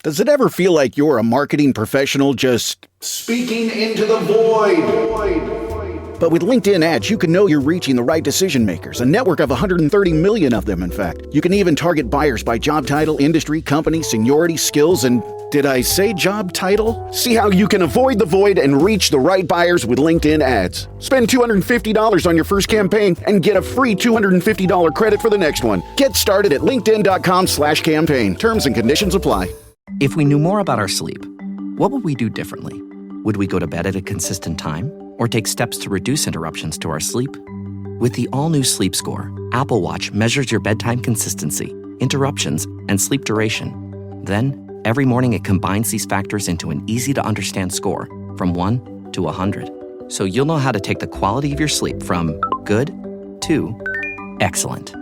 Does it ever feel like you're a marketing professional just speaking into the void? But with LinkedIn ads, you can know you're reaching the right decision makers, a network of 130 million of them, in fact. You can even target buyers by job title, industry, company, seniority, skills, and did I say job title? See how you can avoid the void and reach the right buyers with LinkedIn ads. Spend $250 on your first campaign and get a free $250 credit for the next one. Get started at linkedin.com/campaign. Terms and conditions apply. If we knew more about our sleep, what would we do differently? Would we go to bed at a consistent time or take steps to reduce interruptions to our sleep? With the all-new Sleep Score, Apple Watch measures your bedtime consistency, interruptions, and sleep duration. Then, every morning it combines these factors into an easy-to-understand score from 1 to 100. So you'll know how to take the quality of your sleep from good to excellent.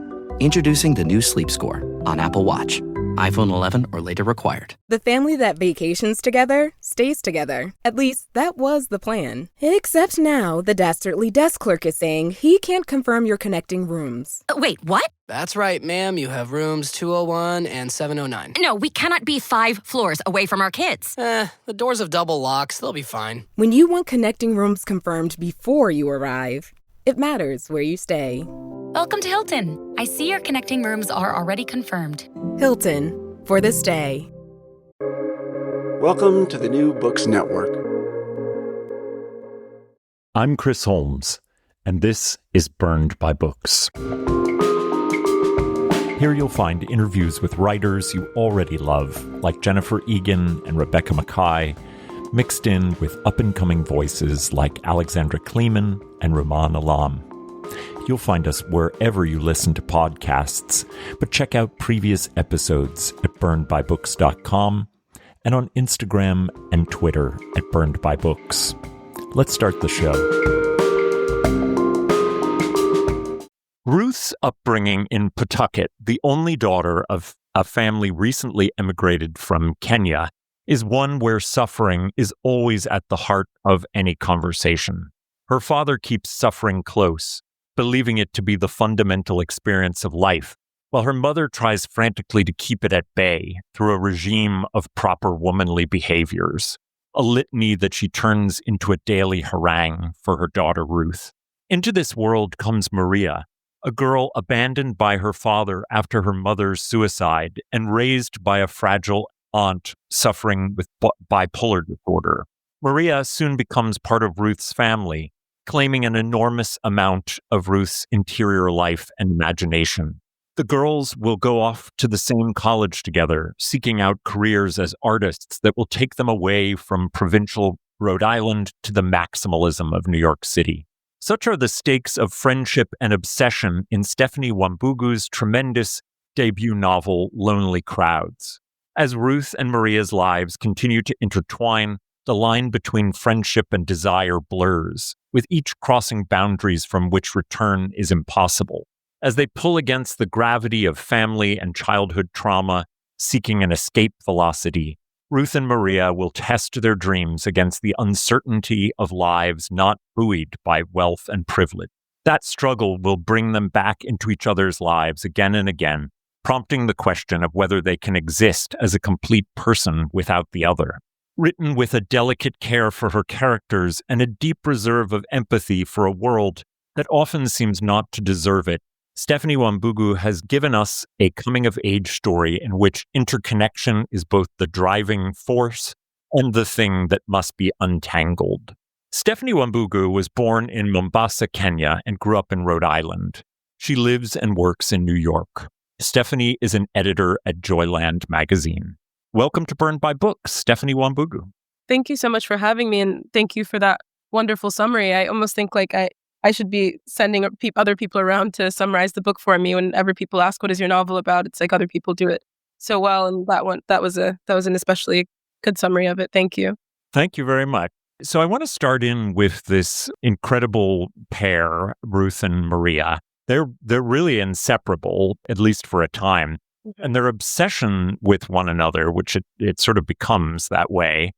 Introducing the new Sleep Score on Apple Watch. iPhone 11 or later required. The family that vacations together stays together. At least, that was the plan. Except now, the dastardly desk clerk is saying he can't confirm your connecting rooms. Wait, what? That's right, ma'am. You have rooms 201 and 709. No, we cannot be 5 floors away from our kids. The doors have double locks. They'll be fine. When you want connecting rooms confirmed before you arrive, it matters where you stay. Welcome to Hilton. I see your connecting rooms are already confirmed. Hilton, for the stay. Welcome to the New Books Network. I'm Chris Holmes, and this is Burned by Books. Here you'll find interviews with writers you already love, like Jennifer Egan and Rebecca Mackay, mixed in with up-and-coming voices like Alexandra Kleeman and Rumaan Alam. You'll find us wherever you listen to podcasts, but check out previous episodes at burnedbybooks.com and on Instagram and Twitter at burnedbybooks. Let's start the show. Ruth's upbringing in Pawtucket, the only daughter of a family recently emigrated from Kenya, is one where suffering is always at the heart of any conversation. Her father keeps suffering close, believing it to be the fundamental experience of life, while her mother tries frantically to keep it at bay through a regime of proper womanly behaviors, a litany that she turns into a daily harangue for her daughter Ruth. Into this world comes Maria, a girl abandoned by her father after her mother's suicide and raised by a fragile aunt suffering with bipolar disorder. Maria soon becomes part of Ruth's family, claiming an enormous amount of Ruth's interior life and imagination. The girls will go off to the same college together, seeking out careers as artists that will take them away from provincial Rhode Island to the maximalism of New York City. Such are the stakes of friendship and obsession in Stephanie Wambugu's tremendous debut novel, Lonely Crowds. As Ruth and Maria's lives continue to intertwine, the line between friendship and desire blurs, with each crossing boundaries from which return is impossible. As they pull against the gravity of family and childhood trauma, seeking an escape velocity, Ruth and Maria will test their dreams against the uncertainty of lives not buoyed by wealth and privilege. That struggle will bring them back into each other's lives again and again, prompting the question of whether they can exist as a complete person without the other. Written with a delicate care for her characters and a deep reserve of empathy for a world that often seems not to deserve it, Stephanie Wambugu has given us a coming-of-age story in which interconnection is both the driving force and the thing that must be untangled. Stephanie Wambugu was born in Mombasa, Kenya, and grew up in Rhode Island. She lives and works in New York. Stephanie is an editor at Joyland magazine. Welcome to Burned by Books, Stephanie Wambugu. Thank you so much for having me, and thank you for that wonderful summary. I almost think like I should be sending other people around to summarize the book for me. Whenever people ask, what is your novel about? It's like other people do it so well, and that was an especially good summary of it. Thank you. Thank you very much. So I want to start in with this incredible pair, Ruth and Maria. They're really inseparable, at least for a time. And their obsession with one another, which it sort of becomes that way,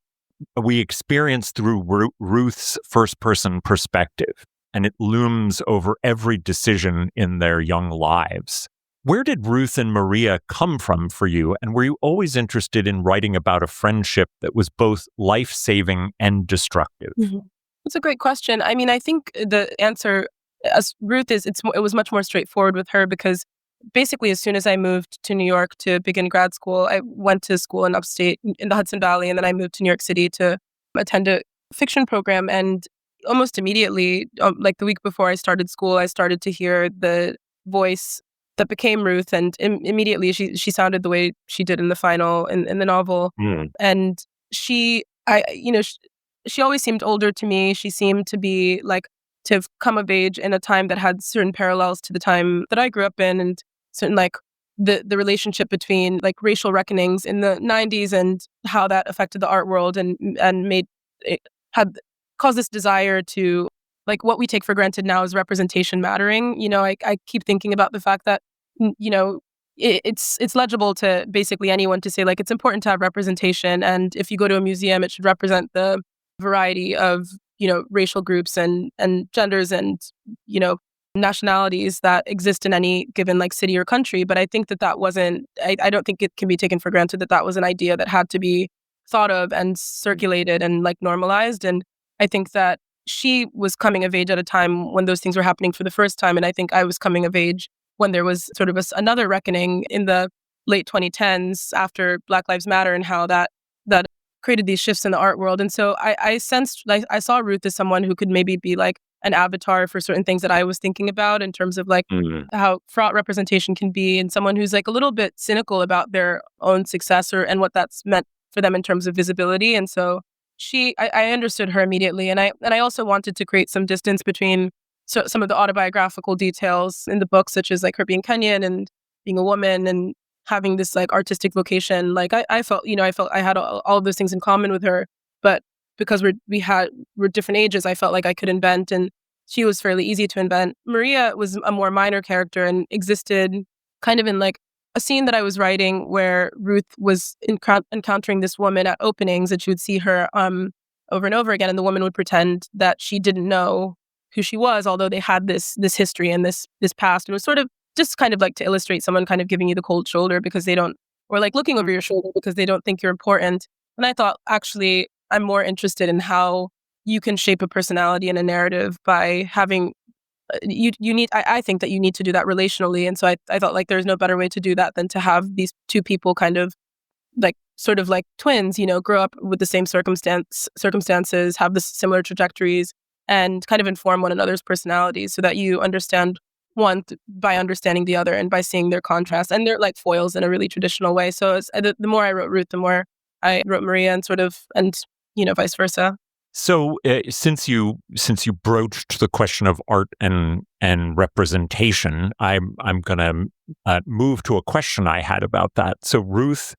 we experience through Ruth's first-person perspective, and it looms over every decision in their young lives. Where did Ruth and Maria come from for you? And were you always interested in writing about a friendship that was both life-saving and destructive? That's a great question. I mean, I think the answer, as Ruth is, it was much more straightforward with her because basically as soon as I moved to New York to begin grad school, I went to school in upstate in the Hudson Valley, and then I moved to New York City to attend a fiction program. And almost immediately, like the week before I started school, I started to hear the voice that became Ruth, and immediately she sounded the way she did in the final in the novel. And she always seemed older to me. She seemed to be like to have come of age in a time that had certain parallels to the time that I grew up in, and certain like the relationship between like racial reckonings in the 90s and how that affected the art world and made it had caused this desire to like what we take for granted now is representation mattering. I keep thinking about the fact that, it's legible to basically anyone to say like it's important to have representation. And if you go to a museum, it should represent the variety of, racial groups and genders and, nationalities that exist in any given like city or country. But I think that wasn't, I don't think it can be taken for granted that was an idea that had to be thought of and circulated and like normalized. And I think that she was coming of age at a time when those things were happening for the first time. And I think I was coming of age when there was sort of another reckoning in the late 2010s after Black Lives Matter and how that created these shifts in the art world. And so I sensed, like, I saw Ruth as someone who could maybe be like an avatar for certain things that I was thinking about in terms of like how fraught representation can be, and someone who's like a little bit cynical about their own success and what that's meant for them in terms of visibility. And so I understood her immediately. And I also wanted to create some distance between some of the autobiographical details in the book, such as like her being Kenyan and being a woman and having this like artistic vocation. Like I felt I had all of those things in common with her, but because we're different ages, I felt like I could invent, and she was fairly easy to invent. Maria was a more minor character and existed kind of in like a scene that I was writing where Ruth was encountering this woman at openings, and she would see her over and over again, and the woman would pretend that she didn't know who she was, although they had this history and this past. And it was sort of just kind of like to illustrate someone kind of giving you the cold shoulder because they don't, or like looking over your shoulder because they don't think you're important. And I thought, actually, I'm more interested in how you can shape a personality and a narrative by having I think that you need to do that relationally. And so I thought like there's no better way to do that than to have these two people kind of like sort of like twins, grow up with the same circumstances, have the similar trajectories, and kind of inform one another's personalities so that you understand one by understanding the other and by seeing their contrast. And they're like foils in a really traditional way. So the more I wrote Ruth, the more I wrote Maria, and vice versa. So since you broached the question of art and representation, I'm going to move to a question I had about that. So Ruth,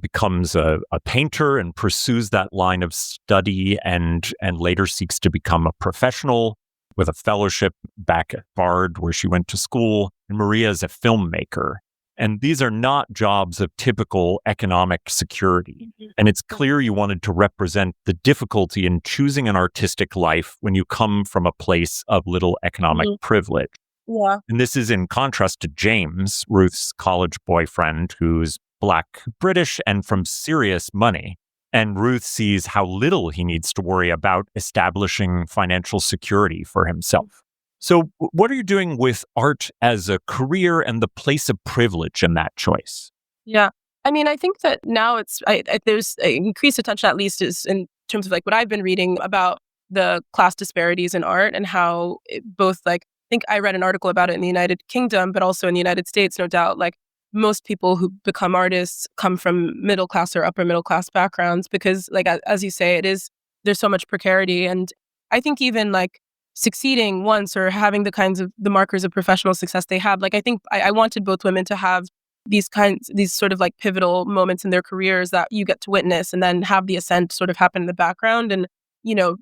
becomes a painter and pursues that line of study and later seeks to become a professional with a fellowship back at Bard where she went to school. And Maria is a filmmaker. And these are not jobs of typical economic security. And it's clear you wanted to represent the difficulty in choosing an artistic life when you come from a place of little economic privilege. Yeah. And this is in contrast to James, Ruth's college boyfriend, who's Black British and from serious money. And Ruth sees how little he needs to worry about establishing financial security for himself. So what are you doing with art as a career and the place of privilege in that choice? Yeah. I mean, I think that now there's increased attention, at least is in terms of like what I've been reading about the class disparities in art and how both like, I think I read an article about it in the United Kingdom, but also in the United States, no doubt, like most people who become artists come from middle class or upper middle class backgrounds because like, as you say, there's so much precarity. And I think even like succeeding once or having the markers of professional success they have, like I think I wanted both women to have these sort of like pivotal moments in their careers that you get to witness and then have the ascent sort of happen in the background. And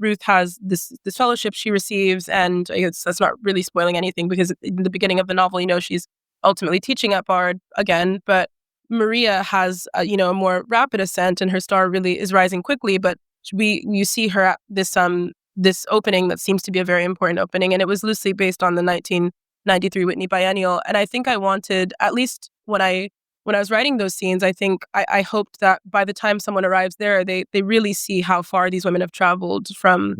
Ruth has this fellowship she receives, and I guess that's not really spoiling anything because in the beginning of the novel, she's ultimately teaching at Bard again. But Maria has a more rapid ascent, and her star really is rising quickly. But you see her at this opening that seems to be a very important opening, and it was loosely based on the '93 Whitney Biennial. And I think I wanted, at least when I was writing those scenes, I think I hoped that by the time someone arrives there, they really see how far these women have traveled from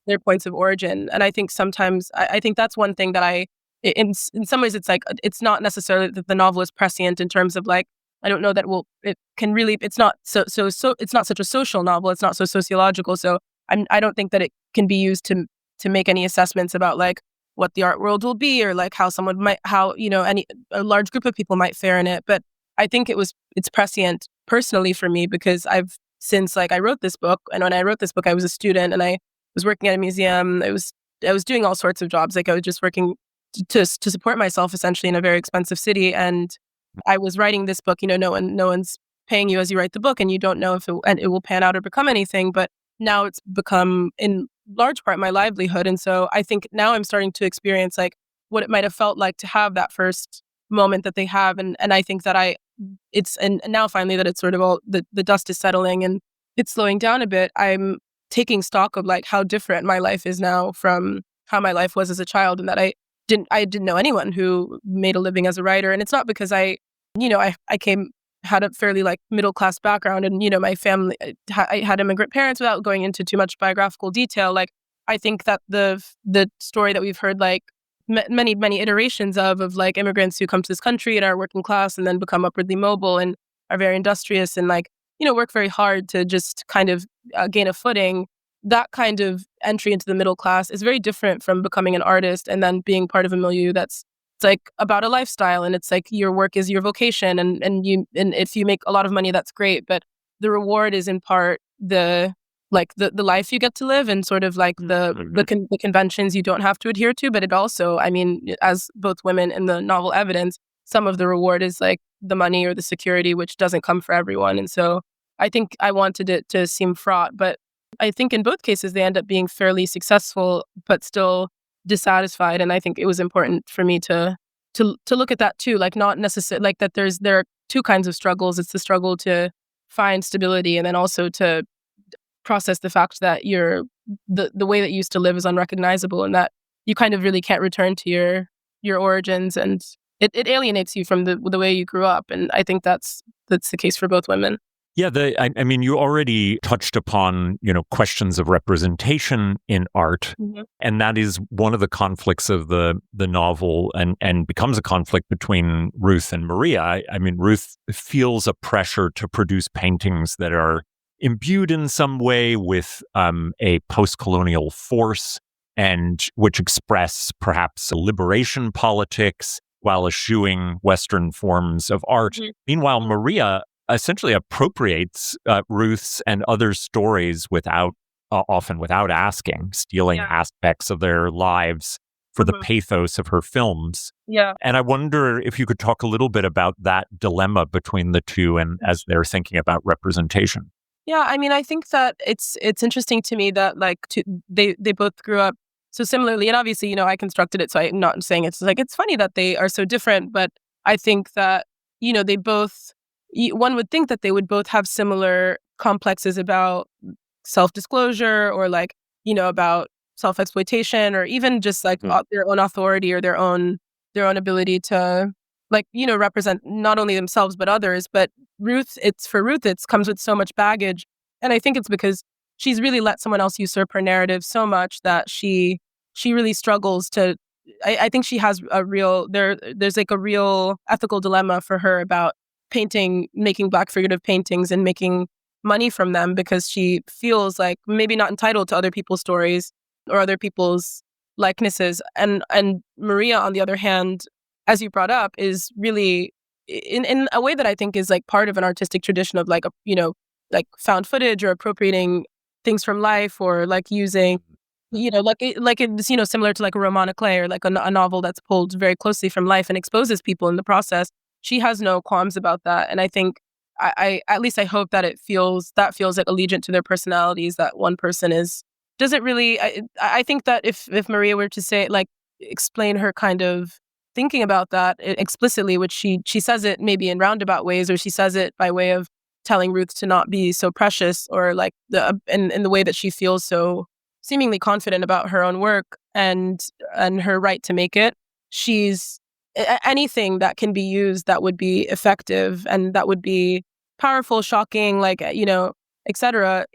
their points of origin. And I think sometimes, I think that's one thing that in some ways, it's like, it's not necessarily that the novel is prescient in terms of like, I don't know that it's not it's not such a social novel. It's not so sociological. So I don't think that it can be used to make any assessments about like what the art world will be, or like how a large group of people might fare in it. But I think it's prescient personally for me, because since I wrote this book, and when I wrote this book, I was a student and I was working at a museum. I was doing all sorts of jobs. Like I was just working to support myself essentially in a very expensive city. And I was writing this book, no one's paying you as you write the book, and you don't know if it will pan out or become anything. But now it's become in large part my livelihood. And so I think now I'm starting to experience like what it might have felt like to have that first moment that they have. And I think that and now finally that it's sort of all the dust is settling and it's slowing down a bit, I'm taking stock of like how different my life is now from how my life was as a child, and that I didn't know anyone who made a living as a writer. And it's not because I had a fairly like middle class background, and my family, I had immigrant parents, without going into too much biographical detail. Like I think that the story that we've heard like many iterations of like immigrants who come to this country and are working class and then become upwardly mobile and are very industrious and like work very hard to just kind of gain a footing. That kind of entry into the middle class is very different from becoming an artist and then being part of a milieu it's like about a lifestyle, and it's like your work is your vocation, and if you make a lot of money, that's great, but the reward is in part the life you get to live, and sort of like the conventions you don't have to adhere to. But it also, I mean, as both women in the novel evidence, some of the reward is like the money or the security, which doesn't come for everyone. And so I think I wanted it to seem fraught, but I think in both cases they end up being fairly successful, but still dissatisfied. And I think it was important for me to look at that too, like not necessarily like that there are two kinds of struggles. It's the struggle to find stability, and then also to process the fact that the way that you used to live is unrecognizable, and that you kind of really can't return to your origins, and it alienates you from the way you grew up. And I think that's the case for both women. Yeah, I mean, you already touched upon, questions of representation in art, and that is one of the conflicts of the novel, and becomes a conflict between Ruth and Maria. I mean, Ruth feels a pressure to produce paintings that are imbued in some way with a post-colonial force, and which express perhaps liberation politics while eschewing Western forms of art. Meanwhile, Maria essentially appropriates Ruth's and others' stories often without asking, stealing aspects of their lives for the pathos of her films. Yeah. And I wonder if you could talk a little bit about that dilemma between the two, and as they're thinking about representation. Yeah, I mean, I think that it's interesting to me that they both grew up so similarly, and obviously, I constructed it, so I'm not saying it's like it's funny that they are so different, but I think that they both. One would think that they would both have similar complexes about self-disclosure, or about self-exploitation, or even just their own authority, or their own ability to represent not only themselves but others. But Ruth, it comes with so much baggage, and I think it's because she's really let someone else usurp her narrative so much that she really struggles to. I think she has there's like a real ethical dilemma for her about making Black figurative paintings and making money from them, because she feels like maybe not entitled to other people's stories or other people's likenesses. And Maria, on the other hand, as you brought up, is really in a way that I think is like part of an artistic tradition of like found footage, or appropriating things from life, or like using it's similar to like a roman à clef, or like a novel that's pulled very closely from life and exposes people in the process. She has no qualms about that. And I think I at least I hope that feels like allegiant to their personalities, that one person doesn't really. I think that if Maria were to say, like, explain her kind of thinking about that explicitly, which she says it maybe in roundabout ways, or she says it by way of telling Ruth to not be so precious, or like in the way that she feels so seemingly confident about her own work and her right to make it. she's anything that can be used that would be effective and that would be powerful, shocking, like, etc.,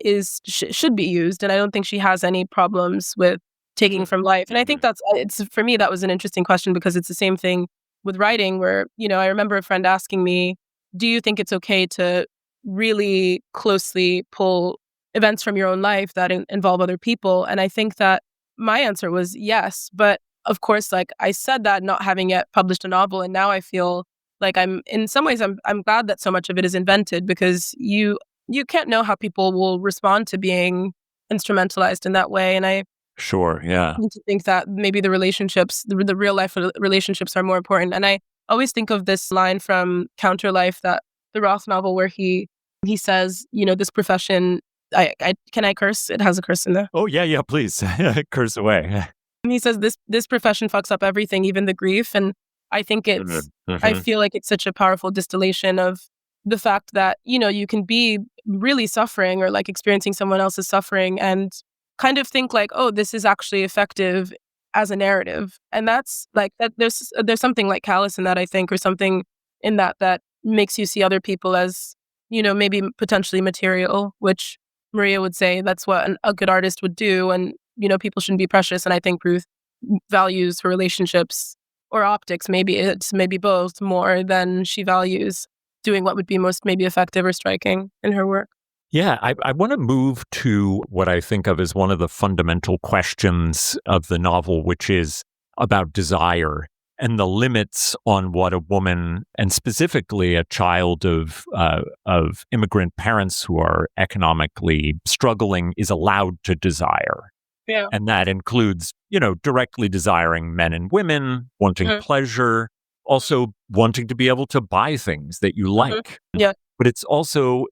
should be used. And I don't think she has any problems with taking from life. And I think it's for me, that was an interesting question because it's the same thing with writing where, I remember a friend asking me, do you think it's okay to really closely pull events from your own life that involve other people? And I think that my answer was yes. But of course, like I said that not having yet published a novel. And now I feel like in some ways, I'm glad that so much of it is invented because you can't know how people will respond to being instrumentalized in that way. And I Sure, yeah. to think that maybe the relationships, the real life relationships are more important. And I always think of this line from Counter Life, that the Roth novel, where he says, this profession, can I curse? It has a curse in there. Oh, yeah, please. Curse away. He says this profession fucks up everything, even the grief. And I think I feel like it's such a powerful distillation of the fact that, you can be really suffering or like experiencing someone else's suffering and kind of think like, oh, this is actually effective as a narrative. And that's like that there's something like callous in that, I think, or something in that makes you see other people as, maybe potentially material, which Maria would say that's what a good artist would do. And, people shouldn't be precious. And I think Ruth values her relationships or optics, maybe it's maybe both, more than she values doing what would be most maybe effective or striking in her work. Yeah, I want to move to what I think of as one of the fundamental questions of the novel, which is about desire and the limits on what a woman, and specifically a child of immigrant parents who are economically struggling, is allowed to desire. Yeah. And that includes, directly desiring men and women, wanting pleasure, also wanting to be able to buy things that you like. Yeah. But it's also,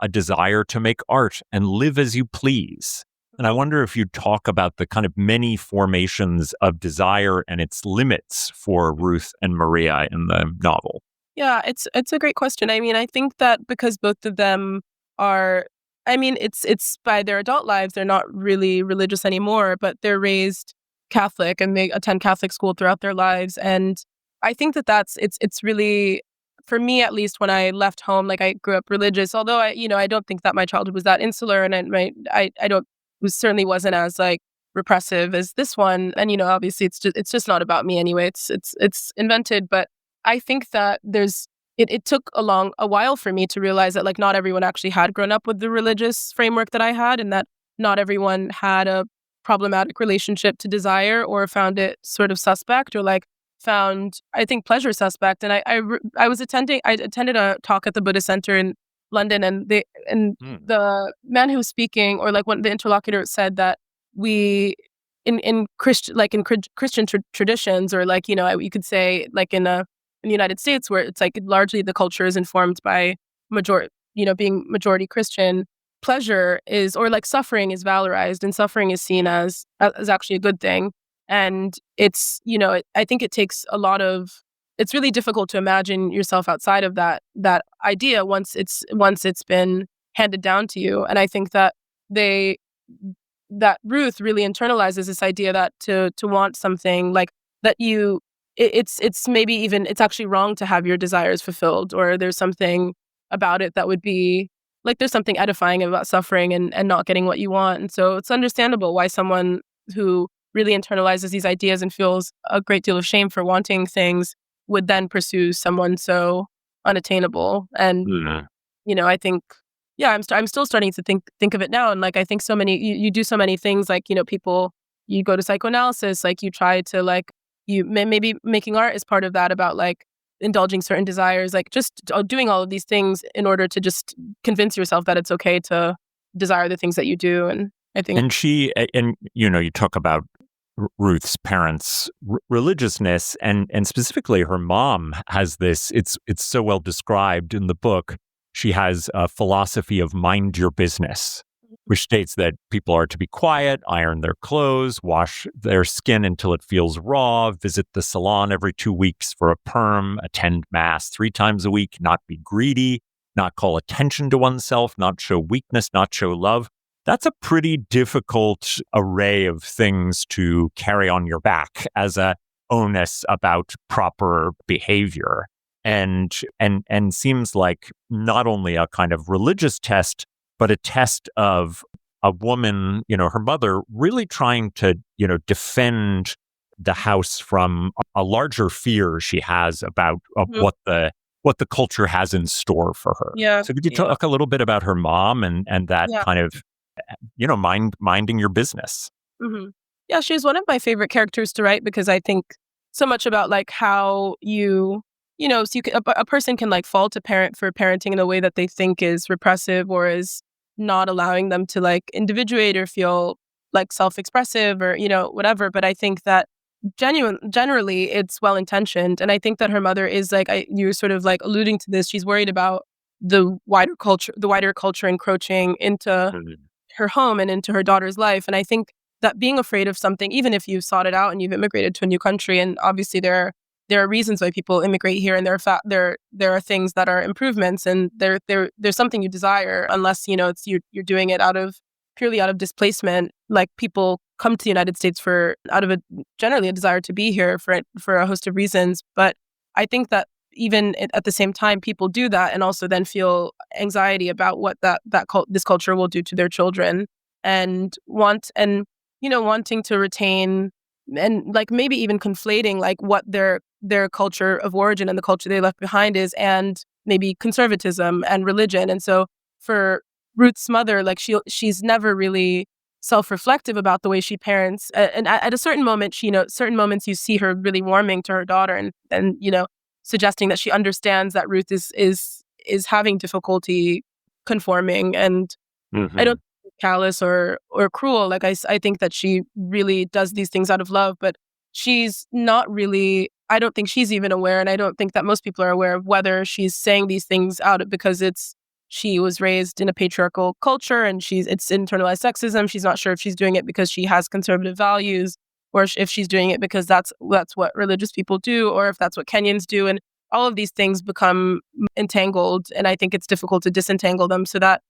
a desire to make art and live as you please. And I wonder if you talk about the kind of many formations of desire and its limits for Ruth and Maria in the novel. Yeah, it's a great question. I mean, I think that because both of them are, it's by their adult lives, they're not really religious anymore, but they're raised Catholic and they attend Catholic school throughout their lives. And I think it's really, for me, at least when I left home, like I grew up religious, although I don't think that my childhood was that insular, and certainly wasn't as like repressive as this one. And obviously it's just not about me anyway. It's invented, but I think that it took a while for me to realize that like not everyone actually had grown up with the religious framework that I had, and that not everyone had a problematic relationship to desire or found it sort of suspect or like found, I think, pleasure suspect. And I attended a talk at the Buddhist Center in London, and the man who was speaking, or like when the interlocutor said that we in Christian traditions, or like you could say like in the United States, where it's like largely the culture is informed by being majority Christian, pleasure is, or like suffering is valorized, and suffering is seen as actually a good thing. And it's, I think it takes it's really difficult to imagine yourself outside of that idea once it's been handed down to you. And I think that Ruth really internalizes this idea that to want something like that, it's maybe even, it's actually wrong to have your desires fulfilled, or there's something about it that would be like, there's something edifying about suffering and not getting what you want. And so it's understandable why someone who really internalizes these ideas and feels a great deal of shame for wanting things would then pursue someone so unattainable. And, I think, I'm still starting to think of it now. And like, I think so many, you do so many things, like, people, you go to psychoanalysis, like you try to like, maybe making art is part of that, about like indulging certain desires, like just doing all of these things in order to just convince yourself that it's okay to desire the things that you do. And I think, and you talk about Ruth's parents' religiousness, and specifically her mom has this. It's so well described in the book. She has a philosophy of mind your business, which states that people are to be quiet, iron their clothes, wash their skin until it feels raw, visit the salon every 2 weeks for a perm, attend mass 3 times a week, not be greedy, not call attention to oneself, not show weakness, not show love. That's a pretty difficult array of things to carry on your back as a onus about proper behavior. And seems like not only a kind of religious test, but a test of a woman, her mother, really trying to, defend the house from a larger fear she has about what the culture has in store for her. Yeah. So could you talk a little bit about her mom and that kind of, minding your business? Mm-hmm. Yeah, she's one of my favorite characters to write because I think so much about like how a person can like fault a parent for parenting in a way that they think is repressive or is not allowing them to like individuate or feel like self-expressive or, whatever. But I think that generally it's well-intentioned. And I think that her mother is like, you're sort of like alluding to this. She's worried about the wider culture encroaching into her home and into her daughter's life. And I think that being afraid of something, even if you've sought it out and you've immigrated to a new country, and obviously there are reasons why people immigrate here, and there are things that are improvements, and there's something you desire, unless it's you're doing it purely out of displacement. Like people come to the United States generally a desire to be here for a host of reasons. But I think that even at the same time, people do that and also then feel anxiety about what this culture will do to their children, and wanting to retain and like maybe even conflating like what their culture of origin and the culture they left behind is, and maybe conservatism and religion. And so for Ruth's mother, like she's never really self-reflective about the way she parents. And at a certain moment, certain moments you see her really warming to her daughter and suggesting that she understands that Ruth is having difficulty conforming. And I don't think callous or cruel. Like I think that she really does these things out of love, but she's not really, I don't think she's even aware, and I don't think that most people are aware of whether she's saying these things out because she was raised in a patriarchal culture and it's internalized sexism. She's not sure if she's doing it because she has conservative values, or if she's doing it because that's what religious people do, or if that's what Kenyans do. And all of these things become entangled, and I think it's difficult to disentangle them, so that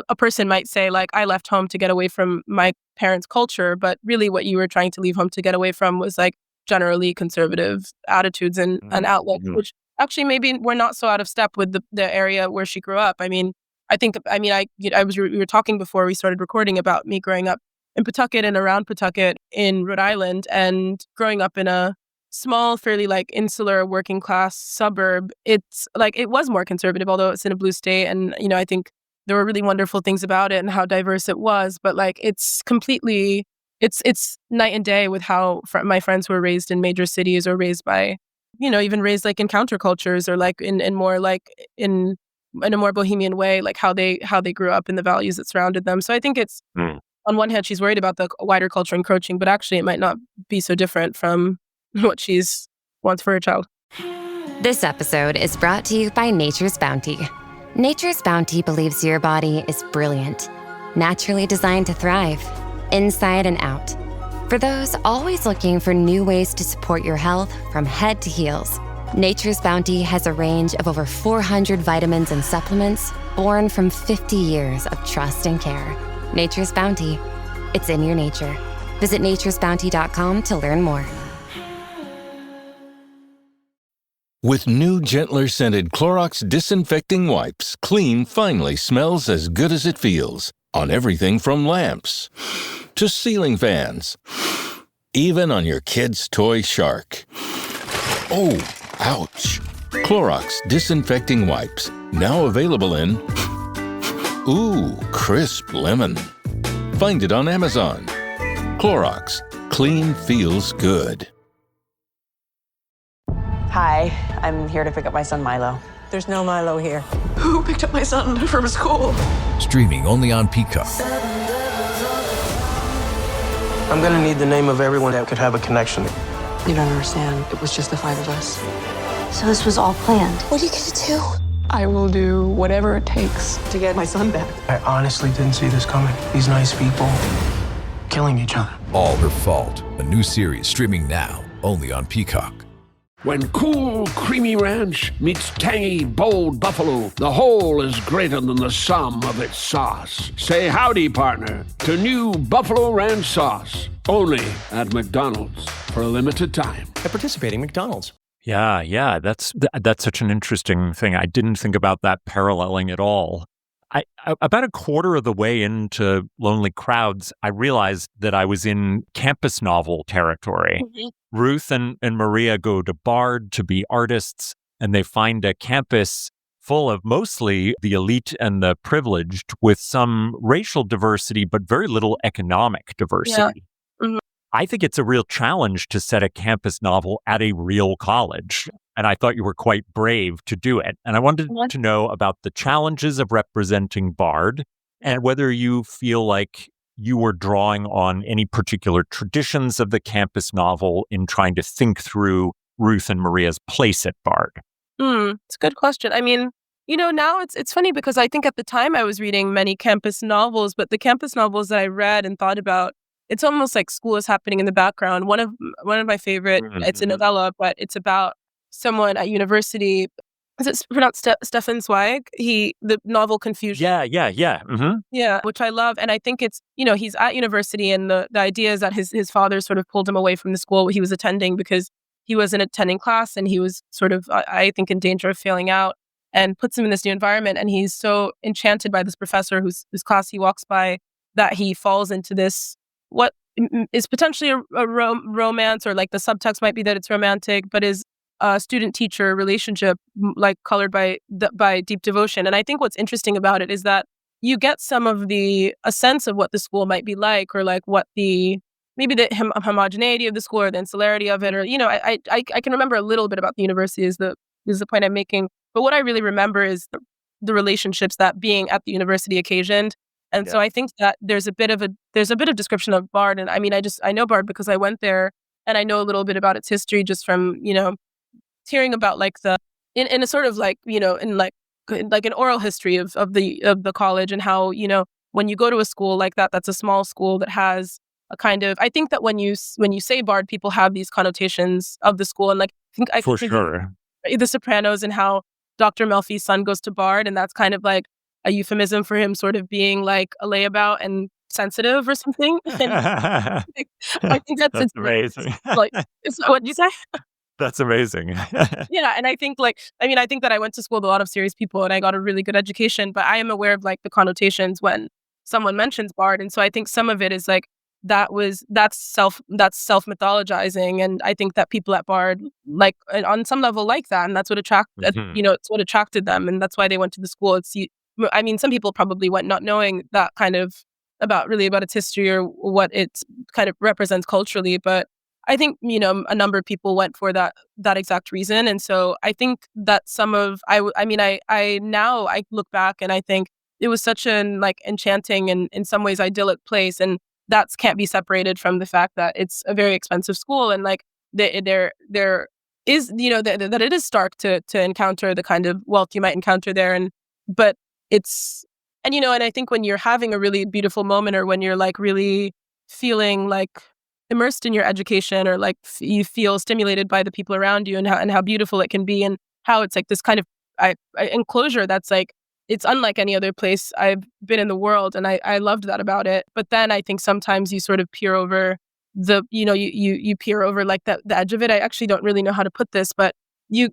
a person might say, like, I left home to get away from my parents' culture, but really what you were trying to leave home to get away from was like generally conservative attitudes and outlook, which actually maybe we're not so out of step with the area where she grew up. We were talking before we started recording about me growing up in Pawtucket and around Pawtucket in Rhode Island, and growing up in a small, fairly like insular working class suburb. It's like, it was more conservative, although it's in a blue state. And, I think there were really wonderful things about it and how diverse it was, but like it's completely, it's night and day with how my friends who were raised in major cities or raised by, even raised like in countercultures or like in more like in a more bohemian way, like how they grew up and the values that surrounded them. So I think it's, on one hand, she's worried about the wider culture encroaching, but actually it might not be so different from what she's wants for her child. This episode is brought to you by Nature's Bounty. Nature's Bounty believes your body is brilliant, naturally designed to thrive, inside and out. For those always looking for new ways to support your health from head to heels, Nature's Bounty has a range of over 400 vitamins and supplements born from 50 years of trust and care. Nature's Bounty. It's in your nature. Visit naturesbounty.com to learn more. With new, gentler scented Clorox disinfecting wipes, clean finally smells as good as it feels. On everything from lamps to ceiling fans. Even on your kid's toy shark. Oh, ouch. Clorox disinfecting wipes. Now available in crisp lemon. Find it on Amazon. Clorox. Clean feels good. Hi, I'm here to pick up my son Milo. There's no Milo here. Who picked up my son from school? Streaming only on Peacock. I'm gonna need the name of everyone that could have a connection. You don't understand. It was just the 5 of us. So this was all planned. What are you gonna do? I will do whatever it takes to get my son back. I honestly didn't see this coming. These nice people killing each other. All Her Fault, a new series streaming now only on Peacock. When cool, creamy ranch meets tangy, bold buffalo, the whole is greater than the sum of its sauce. Say howdy, partner, to new Buffalo Ranch sauce. Only at McDonald's for a limited time. At participating McDonald's. Yeah, that's such an interesting thing. I didn't think about that paralleling at all. About a quarter of the way into Lonely Crowds, I realized that I was in campus novel territory. Mm-hmm. Ruth and Maria go to Bard to be artists, and they find a campus full of mostly the elite and the privileged with some racial diversity, but very little economic diversity. Yeah. Mm-hmm. I think it's a real challenge to set a campus novel at a real college. And I thought you were quite brave to do it. And I wanted to know about the challenges of representing Bard and whether you feel like you were drawing on any particular traditions of the campus novel in trying to think through Ruth and Maria's place at Bard. It's a good question. I mean, now it's funny because I think at the time I was reading many campus novels, but the campus novels that I read and thought about, it's almost like school is happening in the background. One of my favorite, it's a novella, but it's about someone at university. Is it pronounced Stefan Zweig? The novel Confusion. Yeah. Mm-hmm. Yeah, which I love. And I think it's, he's at university and the idea is that his father sort of pulled him away from the school he was attending because he wasn't attending class and he was sort of, I think, in danger of failing out, and puts him in this new environment. And he's so enchanted by this professor whose class he walks by that he falls into this, what is potentially a romance, or like the subtext might be that it's romantic, but is a student-teacher relationship, like colored by deep devotion. And I think what's interesting about it is that you get some of a sense of what the school might be like, or like what maybe the homogeneity of the school or the insularity of it, or I can remember a little bit about the university is the point I'm making. But what I really remember is the relationships that being at the university occasioned. And so I think that there's a bit of description of Bard. And I mean, I know Bard because I went there and I know a little bit about its history just from, hearing about like in a sort of like, in like an oral history of the college, and how, when you go to a school like that's a small school that has a kind of, I think that when you say Bard, people have these connotations of the school. And like, I think sure. The Sopranos and how Dr. Melfi's son goes to Bard, and that's kind of like a euphemism for him sort of being like a layabout and sensitive or something. And I think that's amazing. Like, what did you say? That's amazing. Yeah, and I think I think that I went to school with a lot of serious people and I got a really good education, but I am aware of like the connotations when someone mentions Bard, and so I think some of it is like that's self mythologizing, and I think that people at Bard like on some level like that, and that's what it's what attracted them, and that's why they went to the school. Some people probably went not knowing that kind of about its history or what it kind of represents culturally, but I think, a number of people went for that exact reason. And so I think that I now look back and I think it was such an like enchanting and in some ways idyllic place. And that can't be separated from the fact that it's a very expensive school. And like there is, that it is stark to encounter the kind of wealth you might encounter there. And I think when you're having a really beautiful moment, or when you're like really feeling like immersed in your education, or like you feel stimulated by the people around you, and how beautiful it can be, and how it's like this kind of enclosure that's like, it's unlike any other place I've been in the world. And I loved that about it. But then I think sometimes you sort of peer over you peer over like the edge of it. I actually don't really know how to put this, but you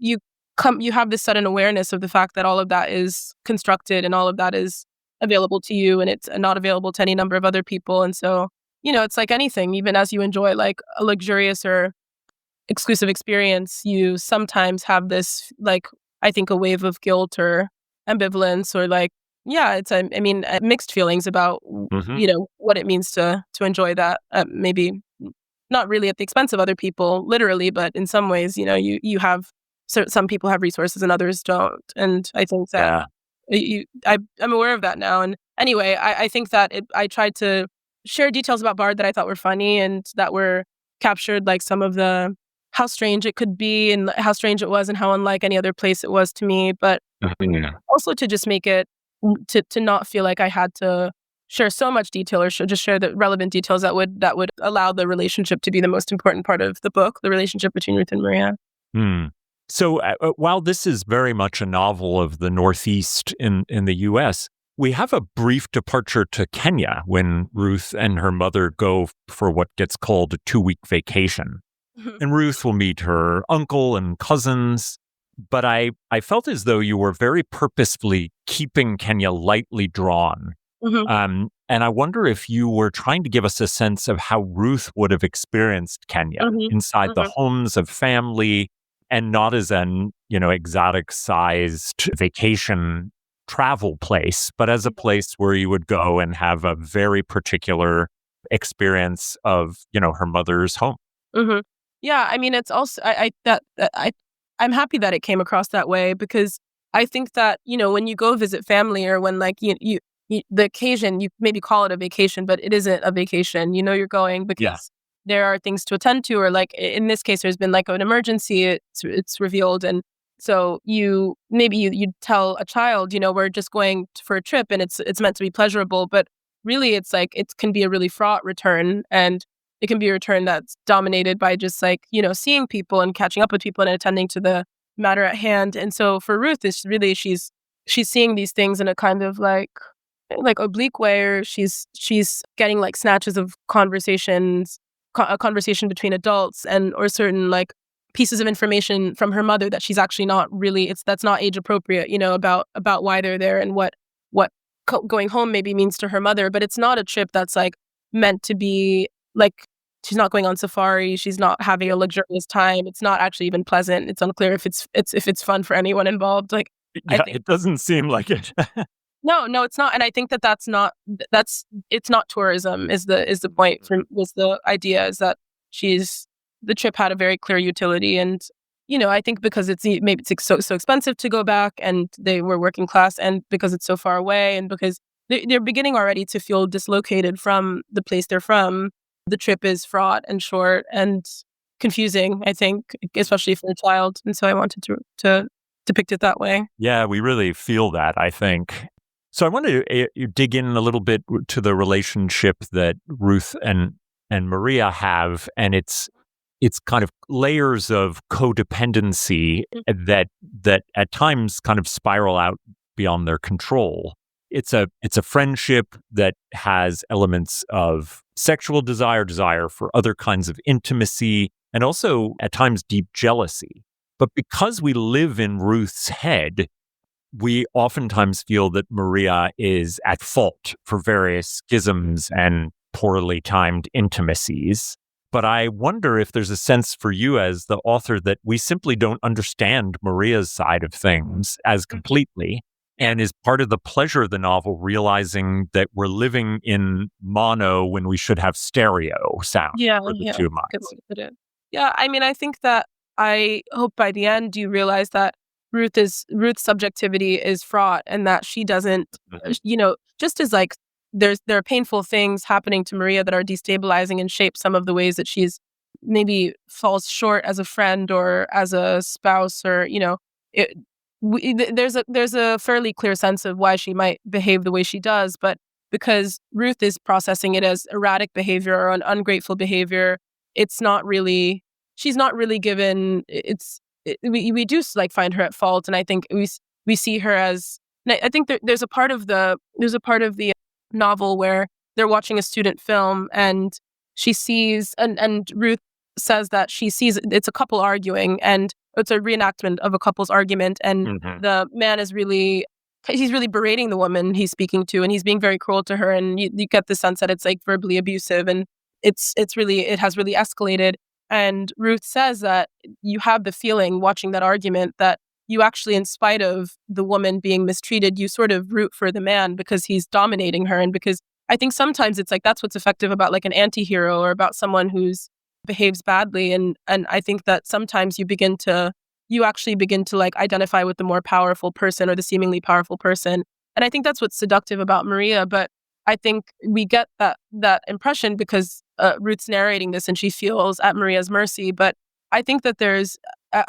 have this sudden awareness of the fact that all of that is constructed and all of that is available to you, and it's not available to any number of other people. And so, it's like anything, even as you enjoy like a luxurious or exclusive experience, you sometimes have this, like, I think a wave of guilt or ambivalence, or like, mixed feelings about, what it means to enjoy that, maybe not really at the expense of other people, literally, but in some ways, you have, some people have resources and others don't. And I think that I'm aware of that now. And anyway, I think that I tried to share details about Bard that I thought were funny and that were captured like some of the how strange it could be and how strange it was and how unlike any other place it was to me. But also to just make it to not feel like I had to share so much detail, or just share the relevant details that would allow the relationship to be the most important part of the book, the relationship between Ruth and Maria. So while this is very much a novel of the Northeast in the U.S., we have a brief departure to Kenya when Ruth and her mother go for what gets called a 2-week vacation. And Ruth will meet her uncle and cousins. But I felt as though you were very purposefully keeping Kenya lightly drawn. And I wonder if you were trying to give us a sense of how Ruth would have experienced Kenya inside the homes of family and not as an, exotic-sized vacation travel place, but as a place where you would go and have a very particular experience of, her mother's home. Yeah, I mean, it's also I'm happy that it came across that way, because I think that, when you go visit family, or when you the occasion, you maybe call it a vacation, but it isn't a vacation. You're going because there are things to attend to, or in this case, there's been an emergency. It's revealed, and so you tell a child, we're just going for a trip, and it's meant to be pleasurable, but really it can be a really fraught return, and it can be a return that's dominated by just seeing people and catching up with people and attending to the matter at hand. And so for Ruth, it's really she's seeing these things in a kind of oblique way, or she's getting snatches of conversations, a conversation between adults, or certain pieces of information from her mother that she's actually not really, that's not age appropriate, about why they're there and what going home maybe means to her mother. But it's not a trip that's meant to be she's not going on safari, she's not having a luxurious time, it's not actually even pleasant. It's unclear if it's fun for anyone involved. It doesn't seem like it. No, it's not. And I think it's not tourism is the point, was the idea, is that the trip had a very clear utility. And, I think because it's so expensive to go back, and they were working class, and because it's so far away, and because they're beginning already to feel dislocated from the place they're from, the trip is fraught and short and confusing, I think, especially for a child. And so I wanted to depict it that way. Yeah, we really feel that, I think. So I wanted to dig in a little bit to the relationship that Ruth and Maria have, and it's kind of layers of codependency that at times kind of spiral out beyond their control. It's a friendship that has elements of sexual desire for other kinds of intimacy, and also at times deep jealousy. But because we live in Ruth's head, we oftentimes feel that Maria is at fault for various schisms and poorly timed intimacies. But I wonder if there's a sense for you as the author that we simply don't understand Maria's side of things as completely, and is part of the pleasure of the novel realizing that we're living in mono when we should have stereo sound for the two minds. Yeah, I mean, I think that I hope by the end you realize that Ruth's subjectivity is fraught, and that she doesn't, just as there are painful things happening to Maria that are destabilizing and shape some of the ways that she's maybe falls short as a friend or as a spouse, or there's a fairly clear sense of why she might behave the way she does, but because Ruth is processing it as erratic behavior or an ungrateful behavior, she's not really given. We do find her at fault, and I think we see her as. I think there's a part of the novel where they're watching a student film, and she sees and Ruth says that she sees it's a couple arguing, and it's a reenactment of a couple's argument, and the man is he's really berating the woman he's speaking to, and he's being very cruel to her, and you get the sense that it's verbally abusive, and it has really escalated. And Ruth says that you have the feeling watching that argument that you actually, in spite of the woman being mistreated, you sort of root for the man because he's dominating her. And because I think sometimes it's that's what's effective about an anti-hero, or about someone who's behaves badly. And I think that sometimes you actually begin to identify with the more powerful person, or the seemingly powerful person. And I think that's what's seductive about Maria. But I think we get that impression because Ruth's narrating this and she feels at Maria's mercy. But I think that there's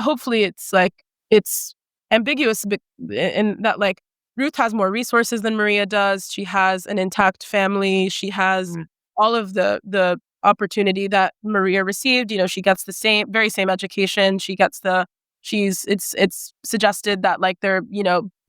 hopefully it's ambiguous in that Ruth has more resources than Maria does. She has an intact family. She has all of the opportunity that Maria received. She gets the very same education. She gets the it's suggested that like they're,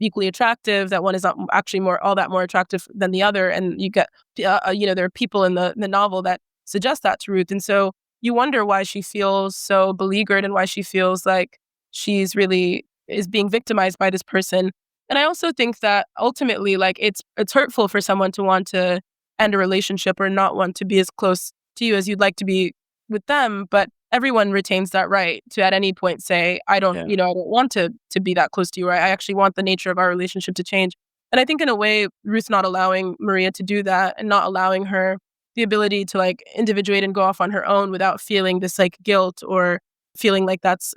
equally attractive, that one is not actually all that more attractive than the other. And you get, there are people in the novel that suggest that to Ruth. And so you wonder why she feels so beleaguered and why she feels like she's really is being victimized by this person. And I also think that ultimately, like it's hurtful for someone to want to end a relationship or not want to be as close to you as you'd like to be with them. But everyone retains that right to at any point say, I don't want to be that close to you. Or I actually want the nature of our relationship to change. And I think in a way, Ruth's not allowing Maria to do that and not allowing her the ability to like individuate and go off on her own without feeling this like guilt or feeling like that's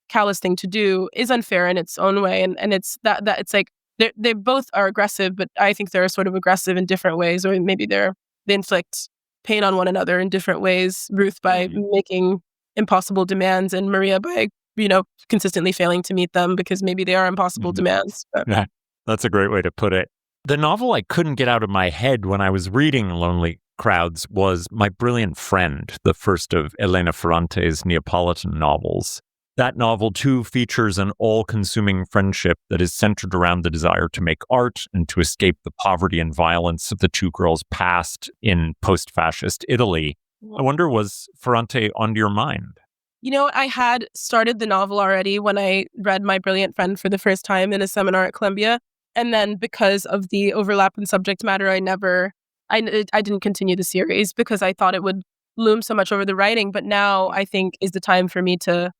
callous thing to do is unfair in its own way. And it's that it's like they both are aggressive, but I think they're sort of aggressive in different ways, or maybe they inflict pain on one another in different ways. Ruth by making impossible demands, and Maria by consistently failing to meet them because maybe they are impossible demands. Yeah, that's a great way to put it. The novel I couldn't get out of my head when I was reading Lonely Crowds was My Brilliant Friend, the first of Elena Ferrante's Neapolitan novels. That novel, too, features an all-consuming friendship that is centered around the desire to make art and to escape the poverty and violence of the two girls' past in post-fascist Italy. I wonder, was Ferrante on your mind? I had started the novel already when I read My Brilliant Friend for the first time in a seminar at Columbia. And then because of the overlap in subject matter, I didn't continue the series because I thought it would loom so much over the writing. But now I think is the time for me to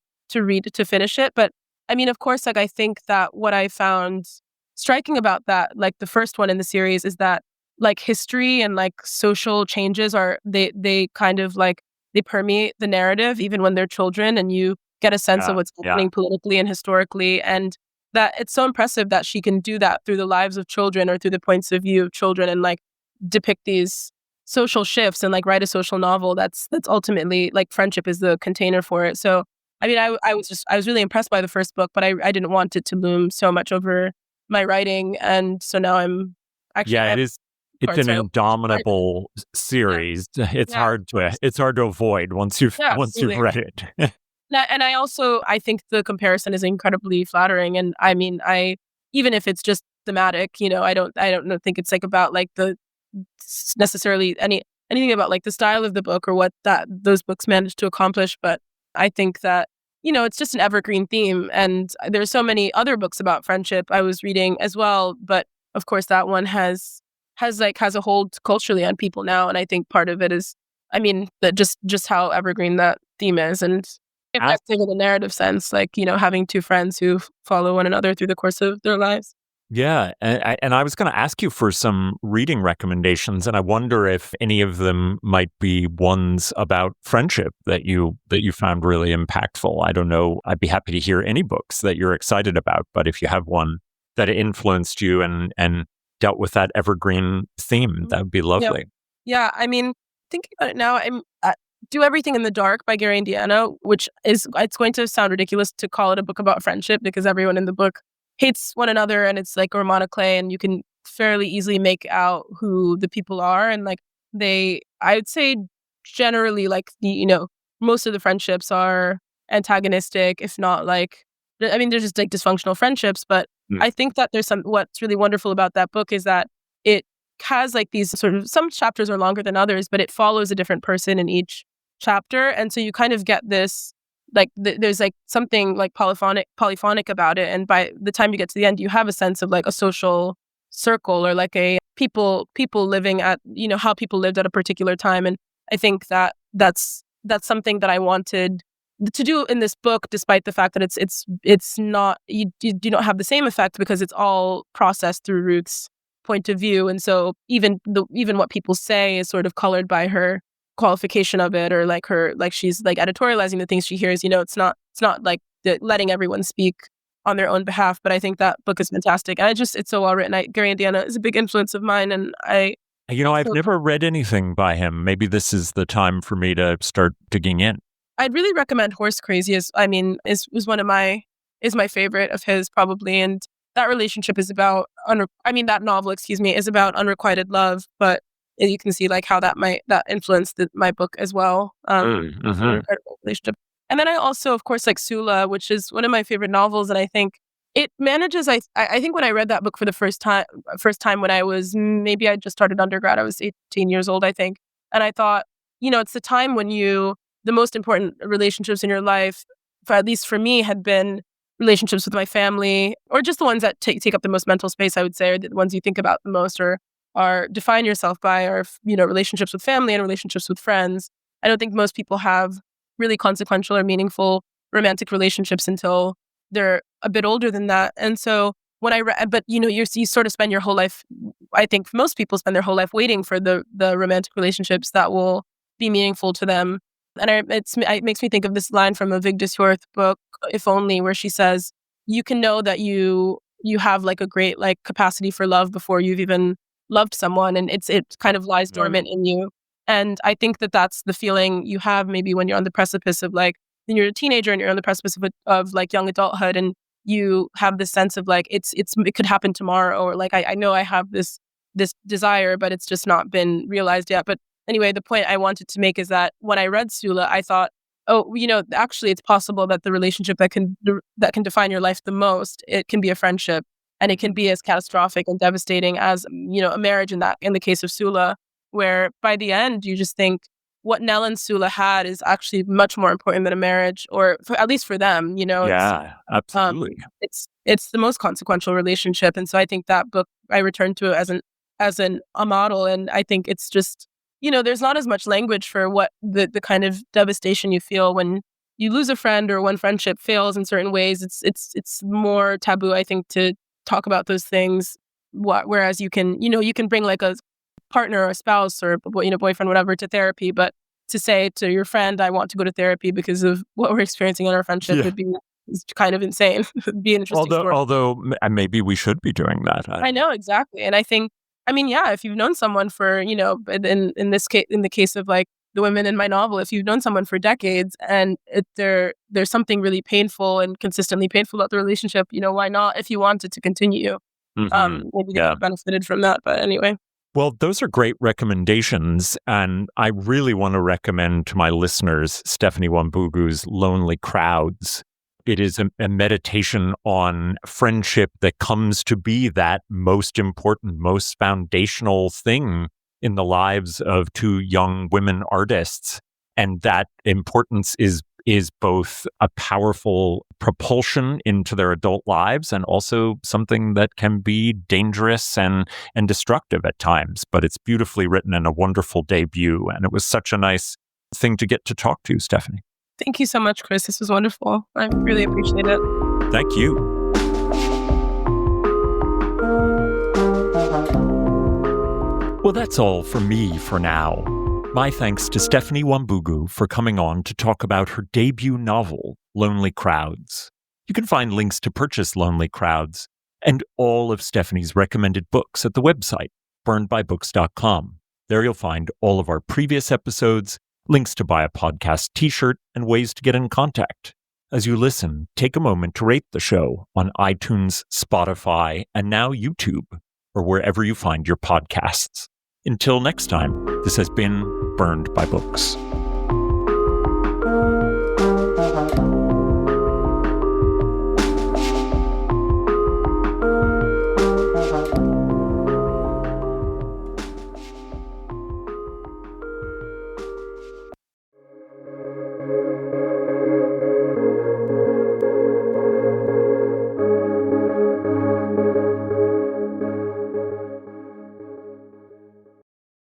finish it. But I mean, of course, like I think that what I found striking about that, like the first one in the series, is that like history and like social changes they kind of like they permeate the narrative even when they're children, and you get a sense of what's happening politically and historically. And that it's so impressive that she can do that through the lives of children or through the points of view of children and like depict these social shifts and like write a social novel that's ultimately like friendship is the container for it. So I mean, I was really impressed by the first book, but I didn't want it to loom so much over my writing, and so now I'm actually it's an indomitable series. It's hard to avoid once you've read it. And I think the comparison is incredibly flattering, and I mean even if it's just thematic, I don't think it's like about like the necessarily anything about like the style of the book or what those books managed to accomplish, but I think that, it's just an evergreen theme. And there's so many other books about friendship I was reading as well. But of course, that one has a hold culturally on people now. And I think part of it is, I mean, that just how evergreen that theme is. And if that's in a narrative sense, like, having two friends who follow one another through the course of their lives. Yeah, and I was going to ask you for some reading recommendations, and I wonder if any of them might be ones about friendship that you found really impactful. I don't know. I'd be happy to hear any books that you're excited about, but if you have one that influenced you and dealt with that evergreen theme, that would be lovely. Yeah, I mean, thinking about it now, I'm Do Everything in the Dark by Gary Indiana, which it's going to sound ridiculous to call it a book about friendship because everyone in the book hates one another, and it's like romantically, and you can fairly easily make out who the people are. And like I would say generally like most of the friendships are antagonistic, if not like, I mean, they're just like dysfunctional friendships. But I think that what's really wonderful about that book is that it has like these sort of, some chapters are longer than others, but it follows a different person in each chapter. And so you kind of get this, like there's like something like polyphonic about it, and by the time you get to the end, you have a sense of like a social circle or like a people living at how people lived at a particular time. And I think that that's something that I wanted to do in this book, despite the fact that it's not you don't have the same effect because it's all processed through Ruth's point of view, and so even what people say is sort of colored by her qualification of it, or like she's like editorializing the things she hears. It's not like letting everyone speak on their own behalf. But I think that book is fantastic, and it's so well written. Gary Indiana is a big influence of mine, and I've never read anything by him. Maybe this is the time for me to start digging in. I'd really recommend Horse Crazy. Is my favorite of his probably, and that relationship is about that novel, is about unrequited love, but you can see like how that influenced my book as well. Incredible relationship. And then I also, of course, like Sula, which is one of my favorite novels. And I think it manages, I think when I read that book for the first time when I was, maybe I just started undergrad, I was 18 years old, I think. And I thought, it's the time when the most important relationships in your life, at least for me, had been relationships with my family, or just the ones that take up the most mental space, I would say, or the ones you think about the most, or are define yourself by, are, relationships with family and relationships with friends. I don't think most people have really consequential or meaningful romantic relationships until they're a bit older than that. And so when I read, but you sort of spend your whole life, I think most people spend their whole life waiting for the romantic relationships that will be meaningful to them. And it makes me think of this line from a Vigdis Hjorth book, If Only, where she says, you can know that you have like a great like capacity for love before you've even loved someone. And it kind of lies dormant in you. And I think that that's the feeling you have maybe when you're on the precipice of like, when you're a teenager and you're on the precipice of like young adulthood, and you have this sense of like, it could happen tomorrow, or like, I know I have this desire, but it's just not been realized yet. But anyway, the point I wanted to make is that when I read Sula, I thought, actually it's possible that the relationship that can define your life the most, it can be a friendship, and it can be as catastrophic and devastating as, a marriage in the case of Sula, where by the end, you just think what Nell and Sula had is actually much more important than a marriage, or at least for them, Yeah, absolutely. It's the most consequential relationship. And so I think that book, I return to it as a model. And I think it's just, there's not as much language for what the kind of devastation you feel when you lose a friend or when friendship fails in certain ways. It's more taboo, I think, to talk about those things. Whereas you can bring like a partner or a spouse or boyfriend, whatever, to therapy, but to say to your friend, I want to go to therapy because of what we're experiencing in our friendship would be kind of insane. It'd be an interesting story. Although maybe we should be doing that. I know, exactly. And I think, if you've known someone for, in the case of like the women in my novel, if you've known someone for decades and there's something really painful and consistently painful about the relationship, why not, if you wanted to continue? Maybe they could have benefited from that. But anyway. Well, those are great recommendations, and I really want to recommend to my listeners Stephanie Wambugu's Lonely Crowds. It is a meditation on friendship that comes to be that most important, most foundational thing in the lives of two young women artists. And that importance is both a powerful propulsion into their adult lives and also something that can be dangerous and destructive at times. But it's beautifully written and a wonderful debut. And it was such a nice thing to get to talk to, Stephanie. Thank you so much, Chris. This was wonderful. I really appreciate it. Thank you. Well, that's all from me for now. My thanks to Stephanie Wambugu for coming on to talk about her debut novel, Lonely Crowds. You can find links to purchase Lonely Crowds and all of Stephanie's recommended books at the website, burnedbybooks.com. There you'll find all of our previous episodes, links to buy a podcast t-shirt, and ways to get in contact. As you listen, take a moment to rate the show on iTunes, Spotify, and now YouTube, or wherever you find your podcasts. Until next time, this has been Burned by Books.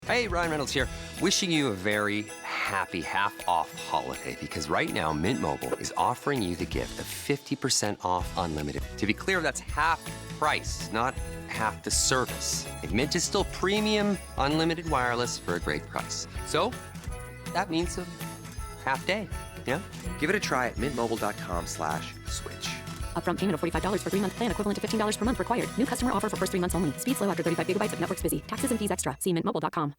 Hey, Ryan Reynolds here, wishing you a very happy half-off holiday, because right now Mint Mobile is offering you the gift of 50% off unlimited. To be clear, that's half price, not half the service. And Mint is still premium unlimited wireless for a great price. So that means a half day, yeah? Give it a try at mintmobile.com/switch. Upfront payment of $45 for 3-month plan, equivalent to $15 per month required. New customer offer for first 3 months only. Speeds slow after 35 gigabytes if network's busy. Taxes and fees extra. See mintmobile.com.